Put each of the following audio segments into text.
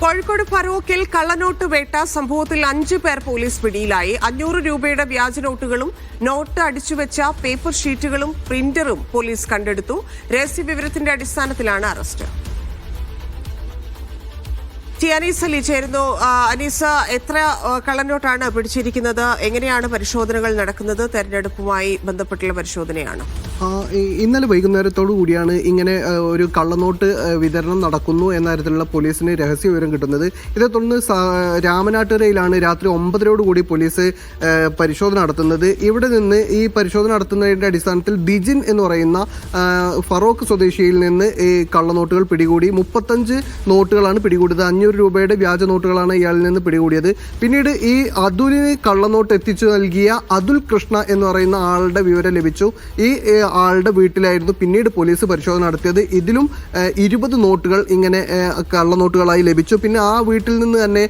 കോഴിക്കോട് ഫറൂഖിൽ കള്ളനോട്ട് വേട്ട സംഭവത്തിൽ 5 പേർ പോലീസ് പിടിയിലായി. 500 രൂപയുടെ വ്യാജ നോട്ടുകളും നോട്ട് അടിച്ചുവെച്ച പേപ്പർ ഷീറ്റുകളും പ്രിന്ററും പോലീസ് കണ്ടെടുത്തു. രഹസ്യവിവരത്തിന്റെ അടിസ്ഥാനത്തിലാണ് അറസ്റ്റ്. അനീസ് അലി ചേരുന്നു. അനീസ, എത്ര കള്ളനോട്ടാണ് പിടിച്ചിരിക്കുന്നത്? എങ്ങനെയാണ് പരിശോധനകൾ നടക്കുന്നത്? തെരഞ്ഞെടുപ്പുമായി ബന്ധപ്പെട്ടുള്ള പരിശോധനയാണ്. ഇന്നലെ വൈകുന്നേരത്തോടു കൂടിയാണ് ഇങ്ങനെ ഒരു കള്ളനോട്ട് വിതരണം നടക്കുന്നു എന്ന തരത്തിലുള്ള പോലീസിന് രഹസ്യ വിവരം കിട്ടുന്നത്. ഇതേ തുടർന്ന് രാമനാട്ടുകരയിലാണ് രാത്രി 9:00 കൂടി പോലീസ് പരിശോധന നടത്തുന്നത്. ഇവിടെ നിന്ന് ഈ പരിശോധന നടത്തുന്നതിന്റെ അടിസ്ഥാനത്തിൽ ദിജിൻ എന്ന് പറയുന്ന ഫറോക്ക് സ്വദേശിയിൽ നിന്ന് ഈ കള്ളനോട്ടുകൾ പിടികൂടി. 35 നോട്ടുകളാണ് പിടികൂടിയത്. 500 രൂപയുടെ വ്യാജ നോട്ടുകളാണ് ഇയാളിൽ നിന്ന് പിടികൂടിയത്. പിന്നീട് ഈ അതുലിന് കള്ളനോട്ട് എത്തിച്ചു നൽകിയ അതുൽ കൃഷ്ണ എന്ന് പറയുന്ന ആളുടെ വിവരം ലഭിച്ചു. ഈ ആളുടെ വീട്ടിലായിരുന്നു പിന്നീട് പോലീസ് പരിശോധന നടത്തിയത്. ഇതിലും 20 നോട്ടുകൾ ഇങ്ങനെ കള്ളനോട്ടുകളായി ലഭിച്ചു. പിന്നെ ആ വീട്ടിൽ നിന്ന് തന്നെ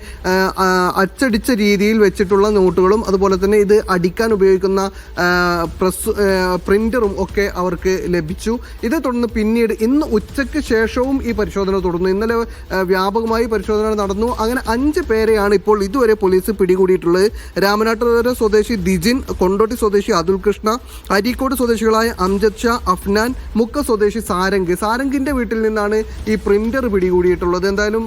അച്ചടിച്ച രീതിയിൽ വെച്ചിട്ടുള്ള നോട്ടുകളും അതുപോലെ തന്നെ ഇത് അടിക്കാൻ ഉപയോഗിക്കുന്ന പ്രിന്ററും ഒക്കെ അവർക്ക് ലഭിച്ചു. ഇതേ തുടർന്ന് പിന്നീട് ഇന്ന് ഉച്ചയ്ക്ക് ശേഷവും ഈ പരിശോധന തുടർന്നു. ഇന്നലെ വ്യാപകമായി പരിശോധന നടന്നു. അങ്ങനെ 5 പേരെയാണ് ഇപ്പോൾ ഇതുവരെ പോലീസ് പിടികൂടിയിട്ടുള്ളത്. രാമനാട്ടുകര സ്വദേശി ദിജിൻ, കൊണ്ടോട്ടി സ്വദേശി അതുൽ കൃഷ്ണ, അരീക്കോട് സ്വദേശികളായ അംജദ് ഷാ, അഫ്നാൻ, മുക്ക സ്വദേശി സാരംഗിന്റെ വീട്ടിൽ നിന്നാണ് ഈ പ്രിന്റർ പിടികൂടിയിട്ടുള്ളത്. എന്തായാലും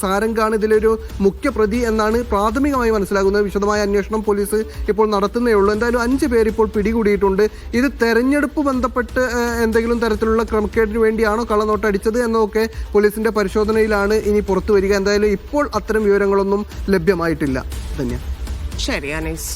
സാരംഗാണ് ഇതിലൊരു മുഖ്യ പ്രതി എന്നാണ് പ്രാഥമികമായി മനസ്സിലാകുന്നത്. വിശദമായ അന്വേഷണം പോലീസ് ഇപ്പോൾ നടത്തുന്നേ ഉള്ളൂ. എന്തായാലും 5 പേർ ഇപ്പോൾ പിടികൂടിയിട്ടുണ്ട്. ഇത് തെരഞ്ഞെടുപ്പ് ബന്ധപ്പെട്ട് എന്തെങ്കിലും തരത്തിലുള്ള ക്രമക്കേടിന് വേണ്ടിയാണോ കള്ളനോട്ട് അടിച്ചത് എന്നൊക്കെ പോലീസിന്റെ പരിശോധനയിലാണ് ഇനി പുറത്തു വരിക. എന്തായാലും ഇപ്പോൾ അത്തരം വിവരങ്ങളൊന്നും ലഭ്യമായിട്ടില്ല. ധന്യ. ശരി അനീസ്.